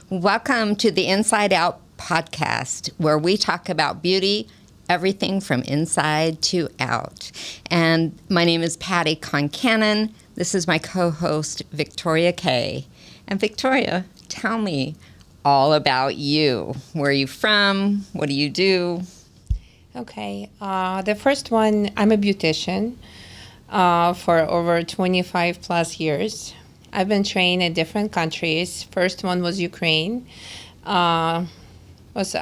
Welcome to the Inside Out podcast, where we talk about beauty, everything from inside to out. And my name is Patty Concannon. This is my co-host, Viktoria K. And Victoria, tell me all about you. Where are you from? What do you do? Okay. The first one, I'm a beautician for over 25 plus years. I've been trained in different countries. First one was Ukraine. I was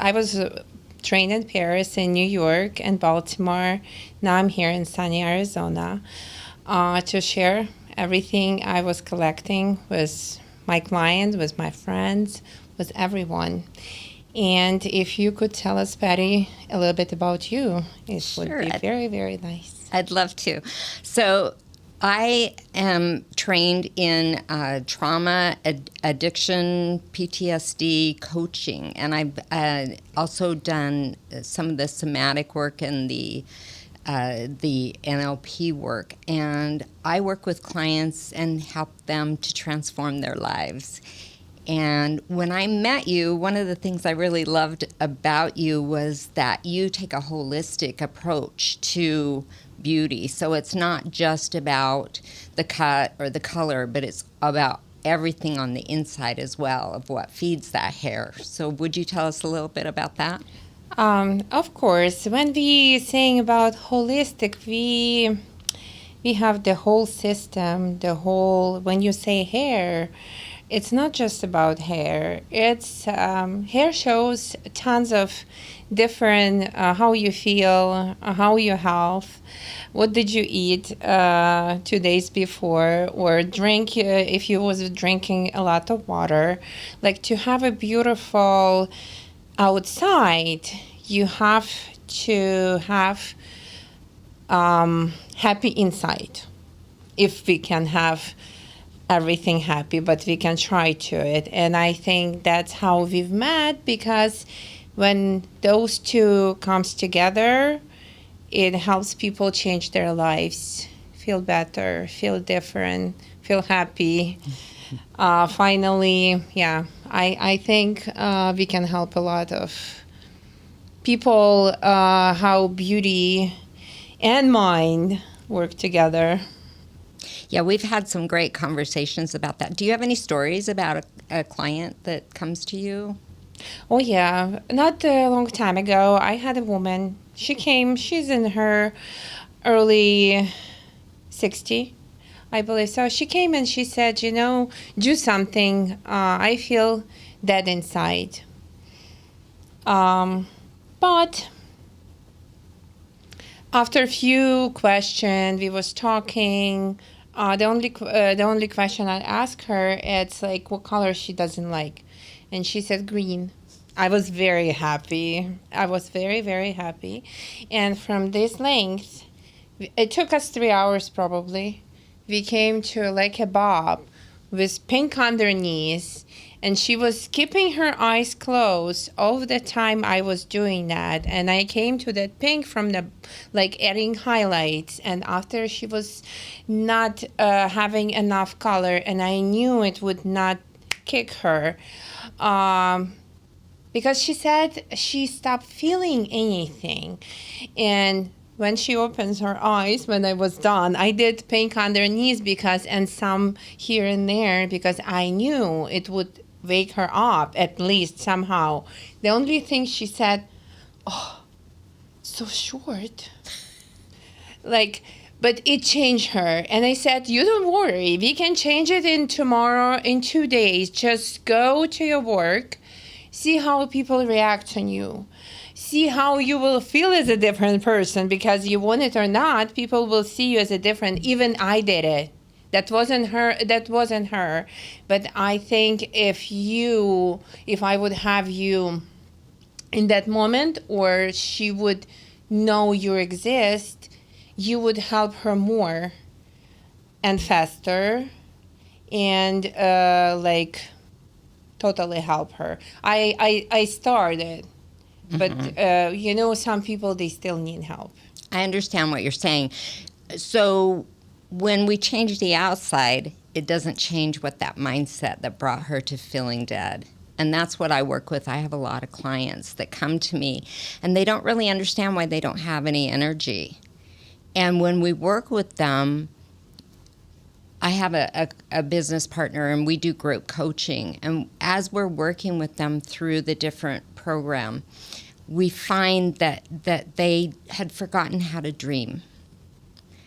trained in Paris, in New York, and Baltimore. Now I'm here in sunny Arizona to share everything I was collecting with my clients, with my friends, with everyone. And if you could tell us, Patty, a little bit about you, it would be very, very nice. I'd love to. So I am trained in trauma, addiction, PTSD coaching, and I've also done some of the somatic work and the NLP work. And I work with clients and help them to transform their lives. And when I met you, one of the things I really loved about you was that you take a holistic approach to beauty. So it's not just about the cut or the color, but it's about everything on the inside as well of what feeds that hair. So would you tell us a little bit about that? Of course. When we saying about holistic, we have the whole system, when you say hair, it's not just about hair. It's hair shows tons of different how you feel, how your health, what did you eat 2 days before, or drink if you was drinking a lot of water. Like to have a beautiful outside, you have to have happy inside. If we can have everything happy, but we can try to it. And I think that's how we've met, because when those two comes together, it helps people change their lives, feel better, feel different, feel happy. Finally, I think we can help a lot of people how beauty and mind work together. Yeah, we've had some great conversations about that. Do you have any stories about a client that comes to you? Oh, yeah. Not a long time ago, I had a woman. She came, she's in her early 60, I believe. So she came and she said, do something. I feel dead inside. But after a few questions, we was talking. The only question I asked her, it's like what color she doesn't like. And she said green. I was very happy. I was very, very happy. And from this length, it took us 3 hours probably. We came to like a bob with pink underneath. And she was keeping her eyes closed all the time I was doing that. And I came to that pink from the, adding highlights. And after she was not having enough color, and I knew it would not kick her. Because she said she stopped feeling anything. And when she opens her eyes, when I was done, I did pink underneath and some here and there, because I knew it would wake her up at least somehow. The only thing she said, oh, so short. But it changed her. And I said, you don't worry. We can change it in 2 days. Just go to your work. See how people react on you. See how you will feel as a different person, because you want it or not, people will see you as a different. Even I did it. That wasn't her. But I think if I would have you in that moment, or she would know you exist, you would help her more and faster and totally help her. I started, but some people, they still need help. I understand what you're saying. So when we change the outside, it doesn't change what that mindset that brought her to feeling dead. And that's what I work with. I have a lot of clients that come to me, and they don't really understand why they don't have any energy. And when we work with them, I have a business partner, and we do group coaching. And as we're working with them through the different program, we find that they had forgotten how to dream.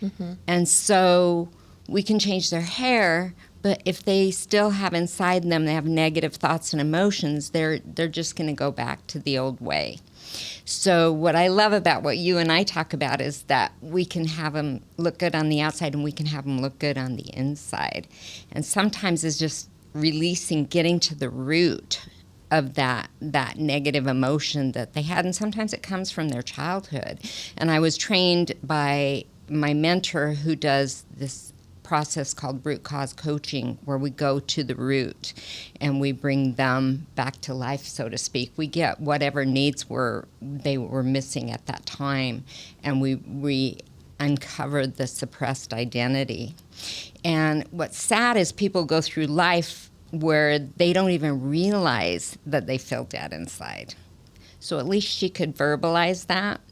Mm-hmm. And so we can change their hair, but if they still have inside them, they have negative thoughts and emotions, they're just going to go back to the old way. So what I love about what you and I talk about is that we can have them look good on the outside and we can have them look good on the inside. And sometimes it's just releasing, getting to the root of that negative emotion that they had. And sometimes it comes from their childhood. And I was trained by my mentor who does this process called root cause coaching, where we go to the root and we bring them back to life, so to speak. We get whatever needs they were missing at that time, and we uncover the suppressed identity. And what's sad is people go through life where they don't even realize that they feel dead inside. So at least she could verbalize that.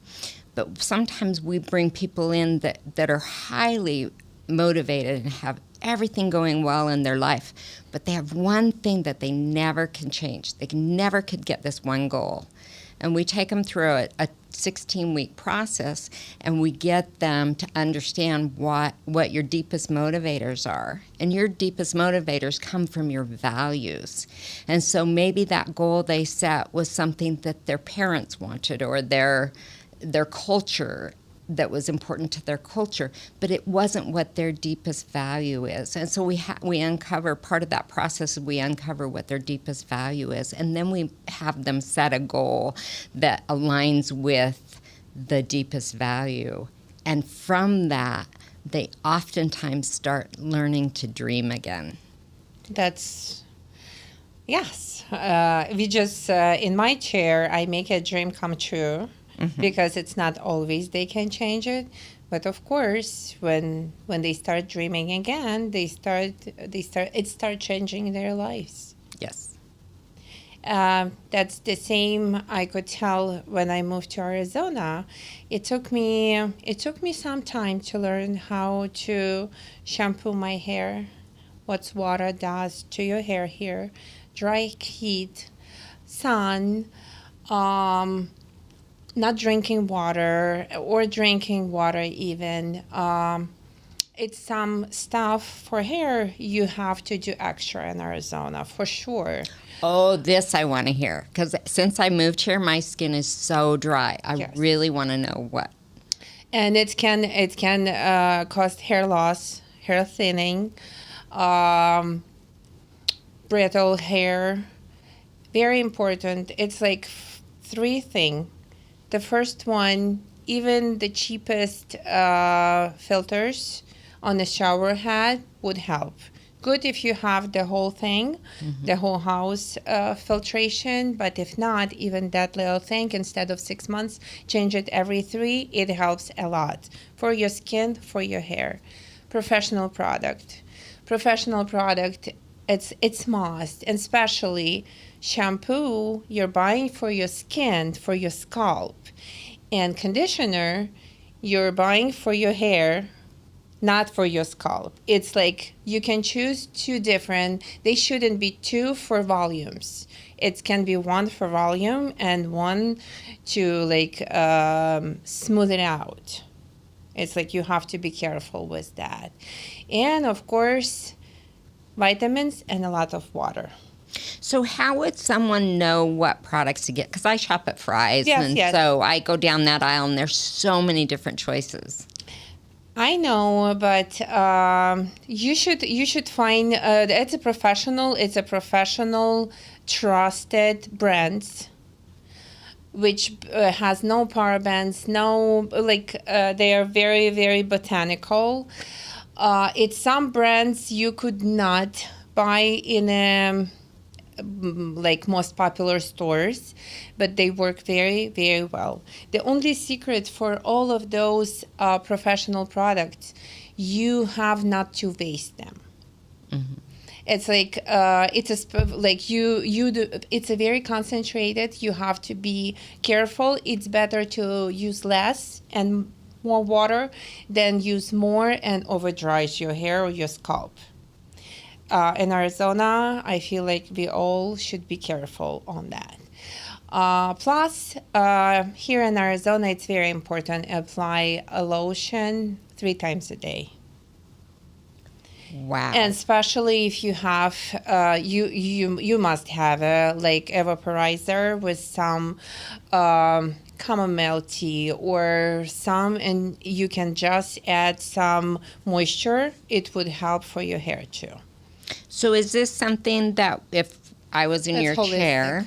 But sometimes we bring people in that are highly motivated and have everything going well in their life, but they have one thing that they never can change. They never could get this one goal. And we take them through a 16-week process, and we get them to understand what your deepest motivators are. And your deepest motivators come from your values. And so maybe that goal they set was something that their parents wanted, or their culture, that was important to their culture, but it wasn't what their deepest value is. And so we uncover, part of that process, we uncover what their deepest value is, and then we have them set a goal that aligns with the deepest value. And from that, they oftentimes start learning to dream again. That's, yes. We just, in my chair, I make a dream come true. Mm-hmm. Because it's not always they can change it, but of course, when they start dreaming again, it start changing their lives. Yes, that's the same. I could tell when I moved to Arizona. It took me some time to learn how to shampoo my hair, what water does to your hair here, dry heat, sun. Not drinking water, or drinking water even. It's some stuff for hair you have to do extra in Arizona, for sure. Oh, this I want to hear. Because since I moved here, my skin is so dry. I really want to know what. And it can cause hair loss, hair thinning, brittle hair. Very important. It's like 3 things. The first one, even the cheapest filters on the shower head would help. Good if you have the whole thing, mm-hmm. the whole house filtration, but if not, even that little thing, instead of 6 months, change it every 3. It helps a lot for your skin, for your hair. Professional product, it's must, and especially shampoo you're buying for your skin, for your scalp, and conditioner you're buying for your hair, not for your scalp. It's like you can choose 2 different. They shouldn't be 2 for volumes. It can be 1 for volume and 1 to smooth it out. It's like you have to be careful with that. And of course, vitamins and a lot of water. So how would someone know what products to get? Because I shop at Fry's, yes. So I go down that aisle, and there's so many different choices. I know, but you should find it's a professional trusted brand, which has no parabens, they are very, very botanical. It's some brands you could not buy in most popular stores, but they work very, very well. The only secret for all of those professional products, you have not to waste them. Mm-hmm. It's like like you do. It's a very concentrated. You have to be careful. It's better to use less and more water than use more and over dries your hair or your scalp. In Arizona, I feel like we all should be careful on that. Plus, here in Arizona, it's very important to apply a lotion 3 times a day. Wow. And especially if you have, you must have a like a vaporizer with some chamomile tea or some, and you can just add some moisture. It would help for your hair too. So is this something that if I was in It's your holistic. chair,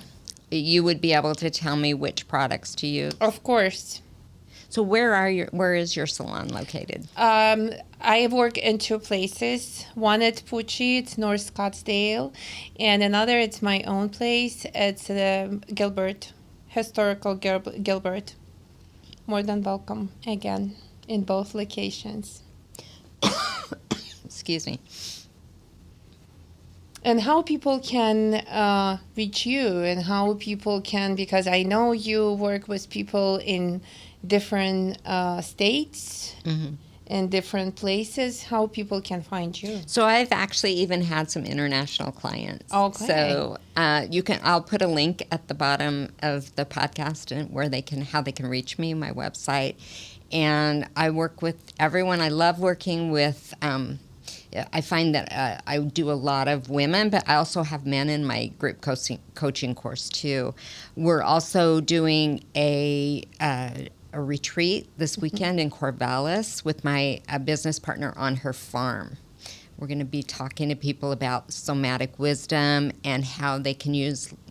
you would be able to tell me which products to use? Of course. So where is your salon located? I work in 2 places. One at Pucci, it's North Scottsdale, and another it's my own place. It's Gilbert, historical Gilbert. More than welcome again in both locations. Excuse me. And how people can reach you, and how people can, because I know you work with people in different states and different places, how people can find you. So I've actually even had some international clients. Okay. So I'll put a link at the bottom of the podcast and how they can reach me, my website. And I work with everyone. I love working with, I find that I do a lot of women, but I also have men in my group coaching course too. We're also doing a retreat this weekend in Corvallis with my business partner on her farm. We're going to be talking to people about somatic wisdom and how they can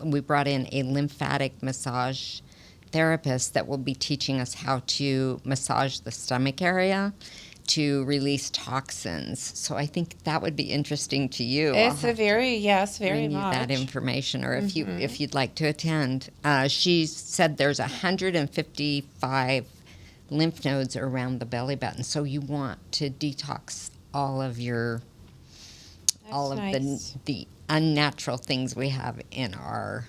we brought in a lymphatic massage therapist that will be teaching us how to massage the stomach area to release toxins. So I think that would be interesting to you. It's very bring you much. that information, or if you'd like to attend. She said there's 155 lymph nodes around the belly button, so you want to detox all of Nice. the unnatural things we have in our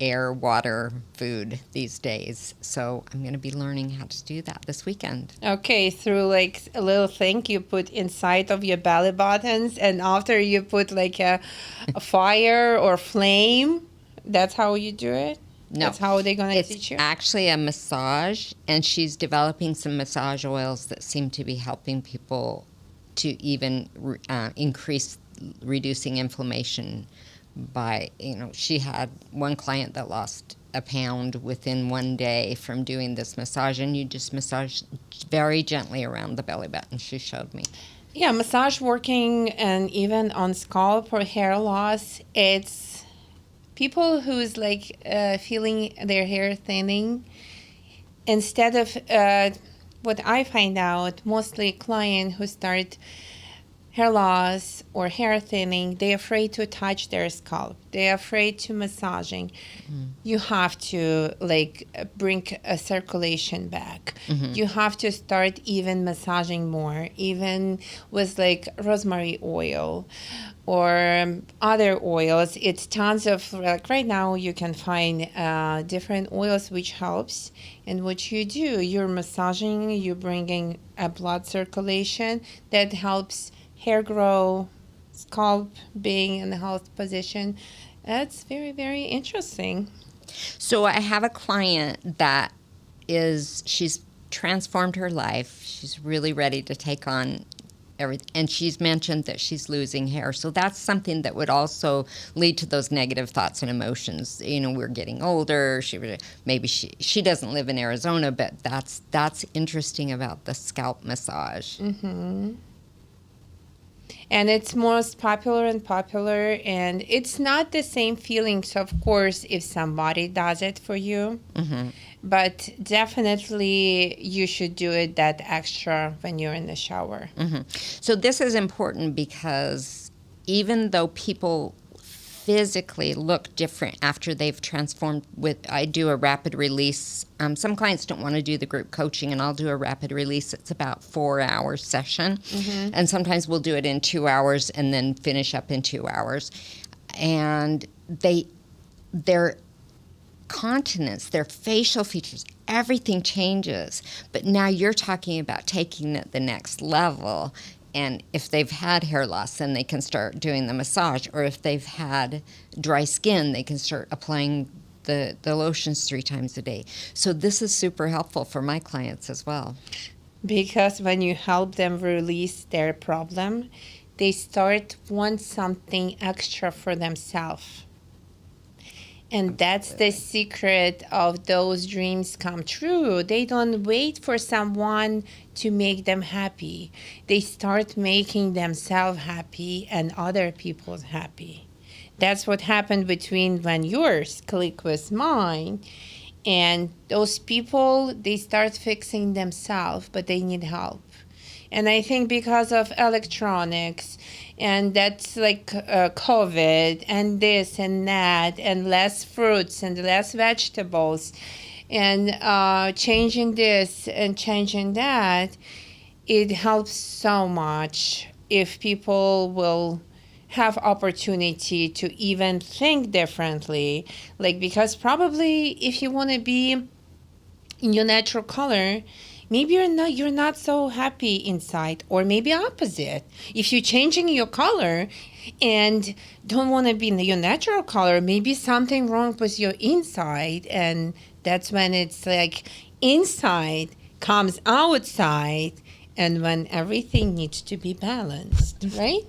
air, water, food these days. So I'm going to be learning how to do that this weekend. Okay, through like a little thing you put inside of your belly buttons, and after you put like a fire or flame. That's how you do it? No. That's how they're going to It's teach you? actually a massage, and she's developing some massage oils that seem to be helping people to even increase reducing inflammation by, she had one client that lost a pound within one day from doing this massage, and you just massage very gently around the belly button, she showed me. Yeah, massage working, and even on scalp or hair loss, it's people who's like feeling their hair thinning. Instead of what I find out, mostly client who start hair loss or hair thinning, they're afraid to touch their scalp. They're afraid to massaging. You have to like bring a circulation back. You have to start even massaging more, even with like rosemary oil or other oils. It's tons of, like right now you can find different oils which helps. And what you do, you're massaging, you're bringing a blood circulation that helps hair grow, scalp being in the health position. That's very, very interesting. So I have a client that she's transformed her life. She's really ready to take on everything. And she's mentioned that she's losing hair. So that's something that would also lead to those negative thoughts and emotions. We're getting older. Maybe she doesn't live in Arizona, but that's interesting about the scalp massage. And it's most popular, and it's not the same feelings, of course, if somebody does it for you. But definitely you should do it that extra when you're in the shower. So this is important because even though people physically look different after they've transformed. I do a rapid release. Some clients don't want to do the group coaching, and I'll do a rapid release. It's about 4-hour session, and sometimes we'll do it in 2 hours and then finish up in 2 hours. And their continence, their facial features, everything changes. But now you're talking about taking it the next level. And if they've had hair loss, then they can start doing the massage. Or if they've had dry skin, they can start applying the lotions 3 times a day. So this is super helpful for my clients as well. Because when you help them release their problem, they start want something extra for themselves. And that's the secret of those dreams come true. They don't wait for someone to make them happy. They start making themselves happy and other people happy. That's what happened between when yours clicked with mine. And those people, they start fixing themselves, but they need help. And I think because of electronics, and that's like COVID, and this and that, and less fruits and less vegetables, and changing this and changing that, it helps so much if people will have opportunity to even think differently. Like, because probably if you want to be in your natural color, maybe you're not so happy inside, or maybe opposite. If you're changing your color and don't want to be in your natural color, maybe something wrong with your inside, and that's when it's like inside comes outside, and when everything needs to be balanced, right?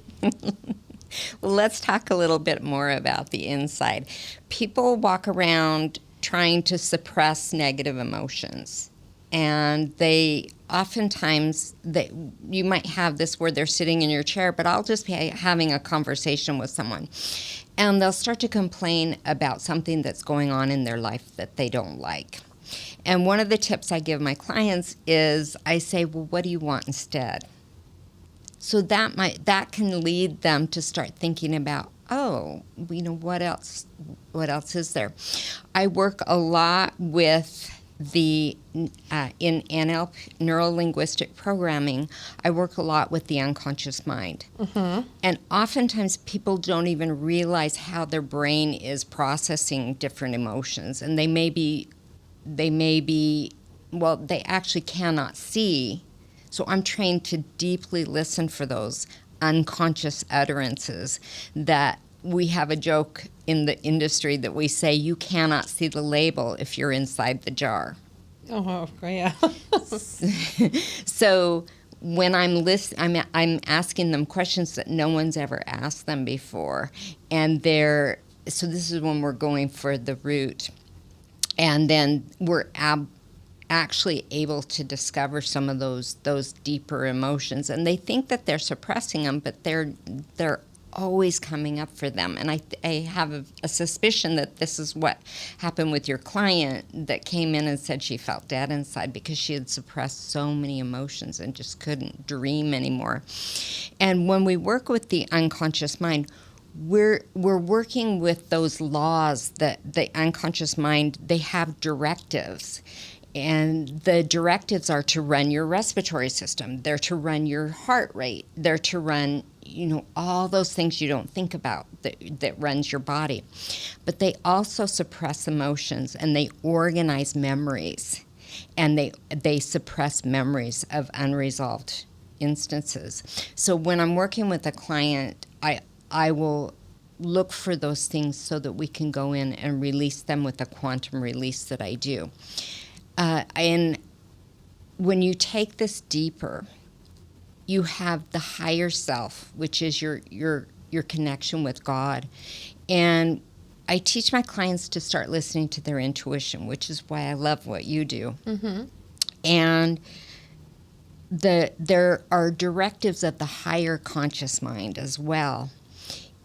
Well, let's talk a little bit more about the inside. People walk around trying to suppress negative emotions. And they oftentimes, you might have this where they're sitting in your chair, but I'll just be having a conversation with someone. And they'll start to complain about something that's going on in their life that they don't like. And one of the tips I give my clients is I say, well, what do you want instead? So that can lead them to start thinking about, oh, what else is there? I work a lot with in NLP, neuro-linguistic programming, I work a lot with the unconscious mind. Mm-hmm. And oftentimes people don't even realize how their brain is processing different emotions. And they actually cannot see. So I'm trained to deeply listen for those unconscious utterances. That we have a joke in the industry that we say you cannot see the label if you're inside the jar. Oh, yeah. So when I'm asking them questions that no one's ever asked them before, and so this is when we're going for the root, and then we're actually able to discover some of those deeper emotions, and they think that they're suppressing them, but they're always coming up for them. And I have a suspicion that this is what happened with your client that came in and said she felt dead inside because she had suppressed so many emotions and just couldn't dream anymore. And when we work with the unconscious mind, we're working with those laws that the unconscious mind, they have directives. And the directives are to run your respiratory system. They're to run your heart rate. They're to run, all those things you don't think about that runs your body. But they also suppress emotions, and they organize memories. And they suppress memories of unresolved instances. So when I'm working with a client, I will look for those things so that we can go in and release them with a quantum release that I do. And when you take this deeper, you have the higher self, which is your connection with God. And I teach my clients to start listening to their intuition, which is why I love what you do. Mm-hmm. And there are directives of the higher conscious mind as well.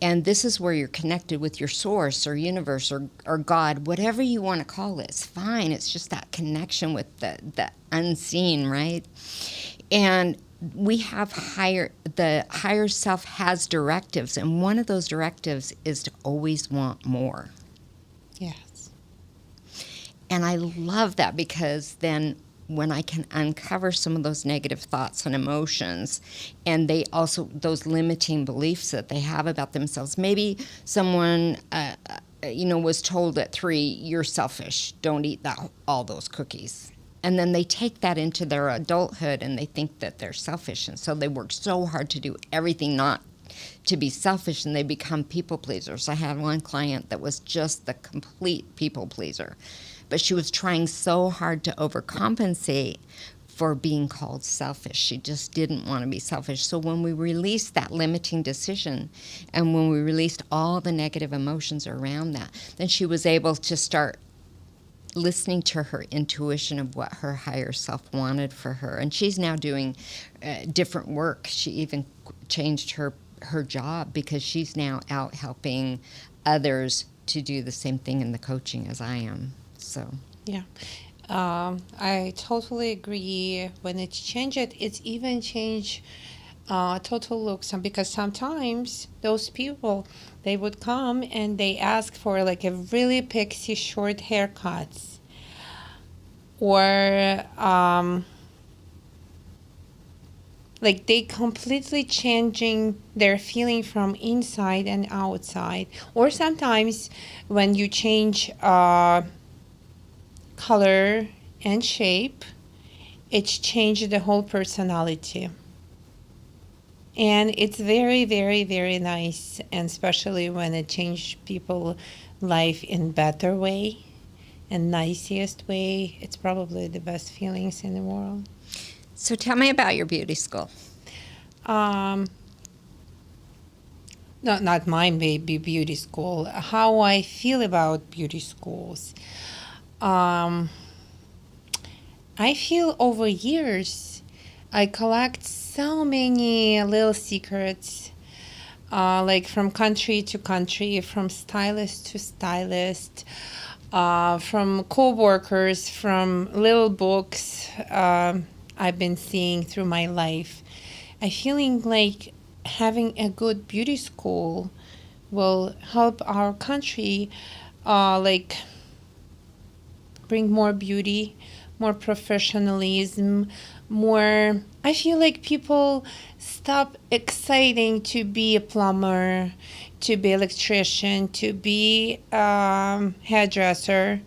And this is where you're connected with your source or universe or God, whatever you want to call it. It's fine. It's just that connection with the unseen, right? And the higher self has directives, and one of those directives is to always want more. Yes. And I love that, because then when I can uncover some of those negative thoughts and emotions, and they also, those limiting beliefs that they have about themselves. Maybe someone, was told at 3, you're selfish, don't eat all those cookies. And then they take that into their adulthood and they think that they're selfish. And so they work so hard to do everything not to be selfish, and they become people pleasers. I had one client that was just the complete people pleaser, but she was trying so hard to overcompensate for being called selfish. She just didn't want to be selfish. So when we released that limiting decision, and when we released all the negative emotions around that, then she was able to start listening to her intuition of what her higher self wanted for her. And she's now doing different work. She even changed her job, because she's now out helping others to do the same thing in the coaching as I am. So yeah, I totally agree. When it's changed, it's even changed total looks. Because sometimes those people, they would come and they ask for like a really pixie short haircuts, or like they completely changing their feeling from inside and outside. Or sometimes when you change color and shape, it's changed the whole personality. And it's very, very, very nice, and especially when it changed people's life in better way and nicest way. It's probably the best feelings in the world. So tell me about your beauty school. No, not my baby beauty school. How I feel about beauty schools. I feel over years I collect so many little secrets, like from country to country, from stylist to stylist, from co-workers, from little books I've been seeing through my life. I feeling like having a good beauty school will help our country like bring more beauty, more professionalism, more. I feel like people stop exciting to be a plumber, to be electrician, to be hairdresser.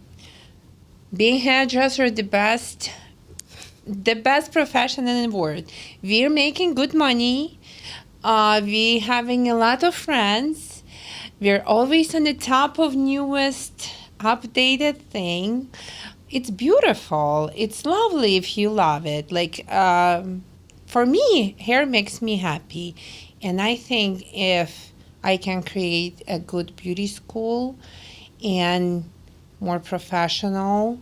Being hairdresser, the best profession in the world. We're making good money. We having a lot of friends. We're always on the top of newest updated thing. It's beautiful. It's lovely if you love it. Like for me, hair makes me happy, and I think if I can create a good beauty school and more professional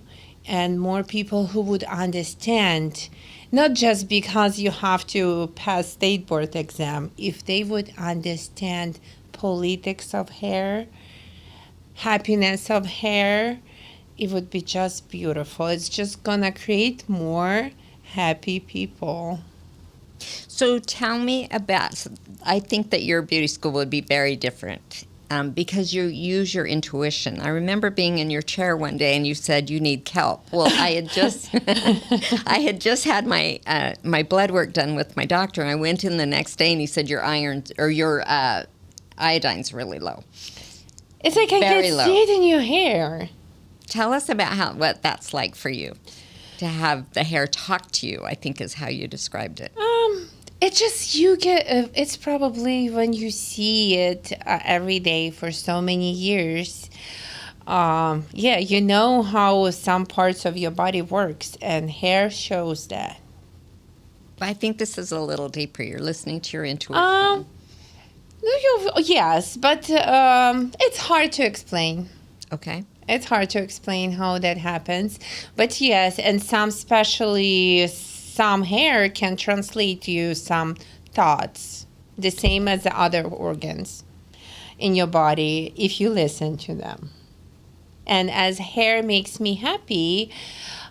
and more people who would understand, not just because you have to pass state board exam, if they would understand politics of hair, happiness of hair, it would be just beautiful. It's just gonna create more happy people. So tell me about, I think that your beauty school would be very different because you use your intuition. I remember being in your chair one day and you said you need kelp. Well, I had just had my my blood work done with my doctor, and I went in the next day and he said your iodine's really low. It's like I can see it in your hair. Tell us about what that's like for you, to have the hair talk to you, I think is how you described it. It's just you get, it's probably when you see it every day for so many years. Yeah, you know how some parts of your body works, and hair shows that. I think this is a little deeper. You're listening to your intuition. Yes, but it's hard to explain. Okay. It's hard to explain how that happens. But yes, and some hair can translate you some thoughts, the same as the other organs in your body if you listen to them. And as hair makes me happy,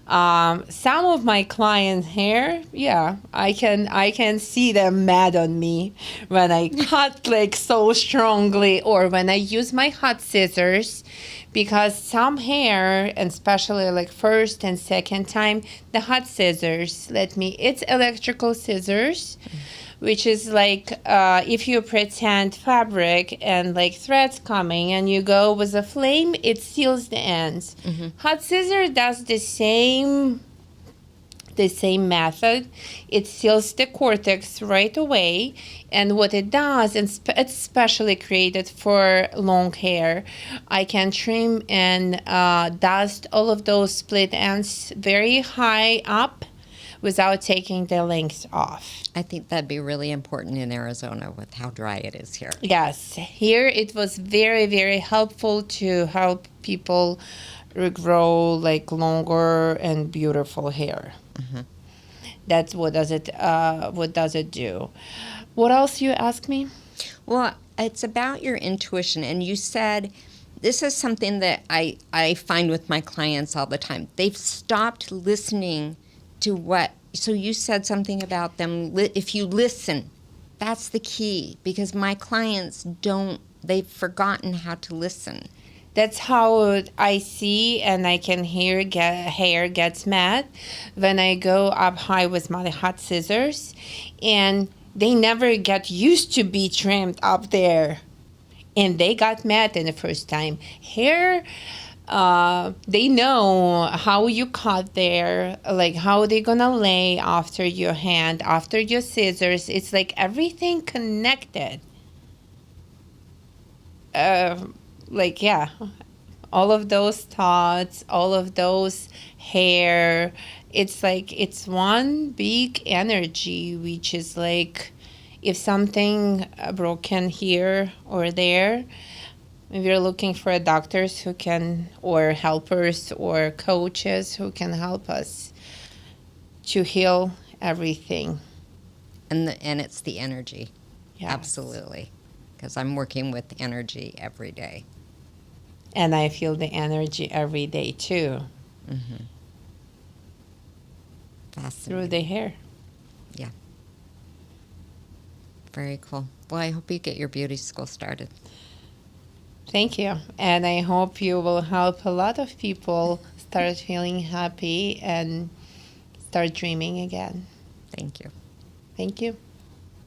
Some of my clients' hair, yeah, I can see them mad on me when I cut like so strongly or when I use my hot scissors, because some hair, and especially like first and second time, the hot scissors it's electrical scissors, which is like if you pretend fabric and like threads coming and you go with a flame, it seals the ends. Hot scissor does the same method. It seals the cortex right away, and what it does, and it's specially created for long hair, I can trim and dust all of those split ends very high up without taking the length off. I think that'd be really important in Arizona with how dry it is here. Yes, here it was very, very helpful to help people regrow like longer and beautiful hair. That's what does it do. What else you ask me? Well, it's about your intuition, and you said this is something that I find with my clients all the time. They've stopped listening to what, so you said something about them, if you listen, that's the key, because my clients they've forgotten how to listen. That's how I see and I can hear hair gets mad when I go up high with my hot scissors, and they never get used to be trimmed up there, and they got mad in the first time. Hair, they know how you cut there, like how they're gonna lay after your hand, after your scissors. It's like everything connected. Like, yeah, all of those thoughts, all of those hair, it's like it's one big energy, which is like if something broken here or there, we're looking for doctors who can, or helpers or coaches who can help us to heal everything. And it's the energy. Yes. Absolutely. Because I'm working with energy every day. And I feel the energy every day too. Fascinating. Through the hair. Yeah. Very cool. Well, I hope you get your beauty school started. Thank you. And I hope you will help a lot of people start feeling happy and start dreaming again. Thank you. Thank you.